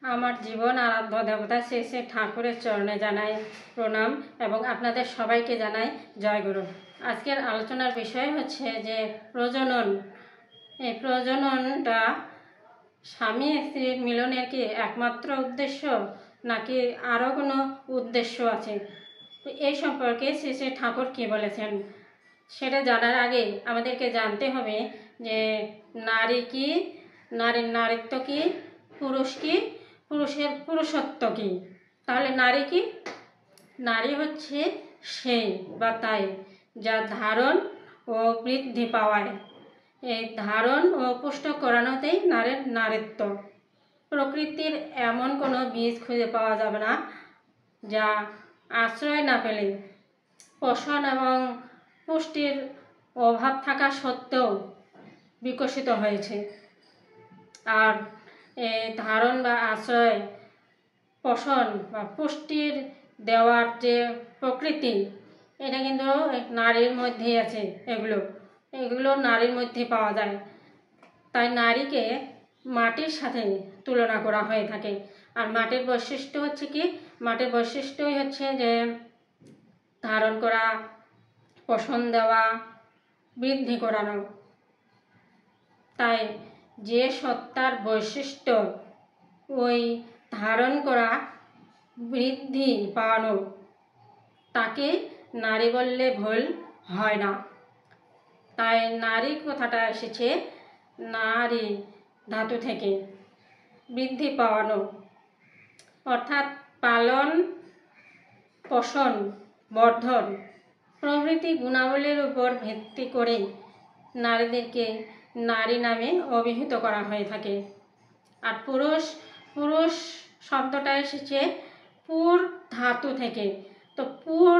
আমার জীবন আরাধ্য দেবতা শ্রী শ্রী ঠাকুরের চরণে জানাই প্রণাম এবং আপনাদের সবাইকে জানাই জয়গুরু। আজকের আলোচনার বিষয় হচ্ছে যে প্রজনন। এই প্রজননটা স্বামী স্ত্রীর মিলনের কি একমাত্র উদ্দেশ্য নাকি আরও কোনো উদ্দেশ্য আছে? তো এই সম্পর্কে শ্রী শ্রী ঠাকুর কী বলেছেন সেটা জানার আগে আমাদেরকে জানতে হবে যে নারী কি, নারীর নারীত্ব কি, পুরুষ কি, পুরুষের পুরুষত্ব কি। তাহলে নারী কি? নারী হচ্ছে সেই বা তাই যা ধারণ ও বৃদ্ধি পাওয়ায়। এই ধারণ ও পুষ্ট করানোতেই নারীর নারীত্ব। প্রকৃতির এমন কোনো বীজ খুঁজে পাওয়া যাবে না যা আশ্রয় না পেলে পোষণ এবং পুষ্টির অভাব থাকা সত্ত্বেও বিকশিত হয়েছে। আর এই ধারণ বা আশ্রয়, পোষণ বা পুষ্টির দেওয়ার যে প্রকৃতি, এটা কিন্তু নারীর মধ্যেই আছে। এগুলো নারীর মধ্যে পাওয়া যায়। তাই নারীকে মাটির সাথে তুলনা করা হয়ে থাকে। আর মাটির বৈশিষ্ট্য হচ্ছে কি? মাটির বৈশিষ্ট্যই হচ্ছে যে ধারণ করা, পোষণ দেওয়া, বৃদ্ধি করানো। তাই যে সত্তার বৈশিষ্ট্য ওই ধারণ করা, বৃদ্ধি পাওয়ানো, তাকে নারী বললে ভুল হয় না। তাই নারী কথাটা এসেছে নারী ধাতু থেকে, বৃদ্ধি পাওয়ানো, অর্থাৎ পালন, পোষণ, বর্ধন প্রভৃতি গুণাবলীর উপর ভিত্তি করে নারীদেরকে নারী নামে অভিহিত করা হয়ে থাকে। আর পুরুষ শব্দটা এসেছে পুর ধাতু থেকে। তো পুর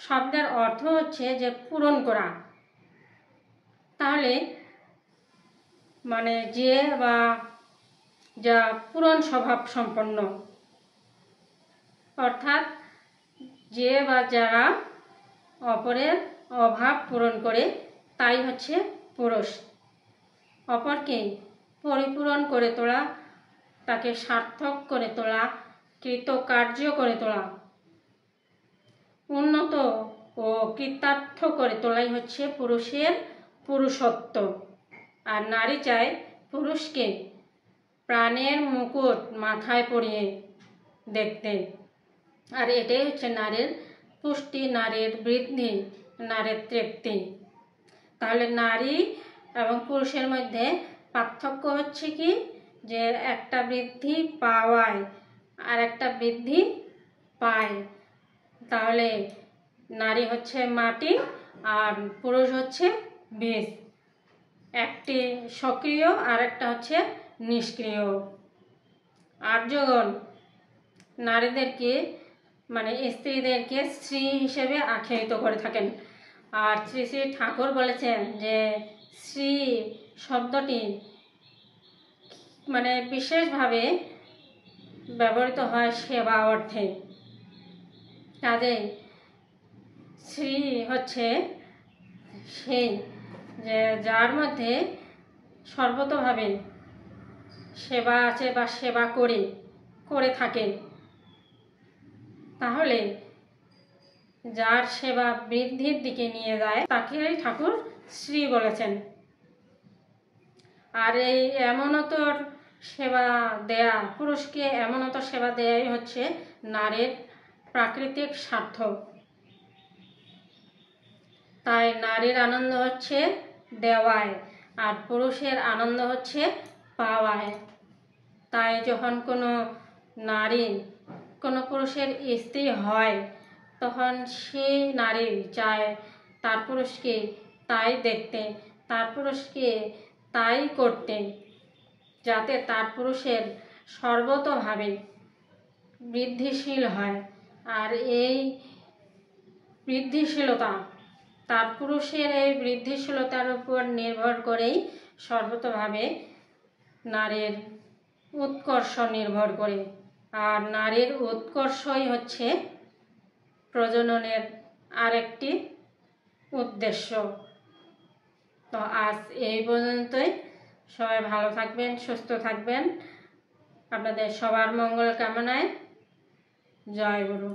শব্দের অর্থ হচ্ছে যে পূরণ করা। তাহলে মানে যে বা যা পূরণ স্বভাব সম্পন্ন, অর্থাৎ যে বা যারা অপরের অভাব পূরণ করে, তাই হচ্ছে পুরুষ। অপরকে পরিপূরণ করে তোলা, তাকে সার্থক করে তোলা, কৃতকার্য করে তোলা, উন্নত ও কৃতার্থ করে তোলাই হচ্ছে পুরুষের পুরুষত্ব। আর নারী চায় পুরুষকে প্রাণের মুকুট মাথায় পরিয়ে দেখতে। আর এটাই হচ্ছে নারীর পুষ্টি, নারীর বৃদ্ধি, নারীর তৃপ্তি। তাহলে নারী এবং পুরুষের মধ্যে পার্থক্য হচ্ছে কি? যে একটা বৃদ্ধি পাওয়ায় আর একটা বৃদ্ধি পায়। তাহলে নারী হচ্ছে মাটি আর পুরুষ হচ্ছে বীজ। একটি সক্রিয় আর একটা হচ্ছে নিষ্ক্রিয়। আর্যগণ নারীদেরকে মানে স্ত্রীদেরকে স্ত্রী হিসেবে আখ্যায়িত করে থাকেন। আর শ্রী শ্রী ঠাকুর বলেছেন যে স্ত্রী শব্দটি মানে বিশেষভাবে ব্যবহৃত হয় সেবা অর্থে। কাজেই স্ত্রী হচ্ছে সেই যে যার মধ্যে সর্বতোভাবে সেবা আছে বা সেবা করে থাকে। তাহলে যার সেবা বৃদ্ধির দিকে নিয়ে যায় তাকেই ঠাকুর শ্রী বলেছেন। আর এই এমনতর সেবা দেয়া, পুরুষকে এমনত সেবা দেয়াই হচ্ছে নারীর প্রাকৃতিক স্বার্থ। তাই নারীর আনন্দ হচ্ছে দেওয়ায় আর পুরুষের আনন্দ হচ্ছে পাওয়ায়। তাই যখন কোনো নারী কোনো পুরুষের স্ত্রী হয়, তখন সেই নারী চায় তার পুরুষকে তাই দেখতে, তার পুরুষকে তাই করতে, যাতে তার পুরুষের সর্বতোভাবে বৃদ্ধিশীল হয়। আর এই বৃদ্ধিশীলতা, তার পুরুষের এই বৃদ্ধিশীলতার উপর নির্ভর করেই সর্বতোভাবে নারীর উৎকর্ষ নির্ভর করে। আর নারীর উৎকর্ষই হচ্ছে প্রজননের আরেকটি উদ্দেশ্য। তো আজ এই পর্যন্তই। সবাই ভালো থাকবেন, সুস্থ থাকবেন। আপনাদের সবার মঙ্গল কামনায় জয় গুরু।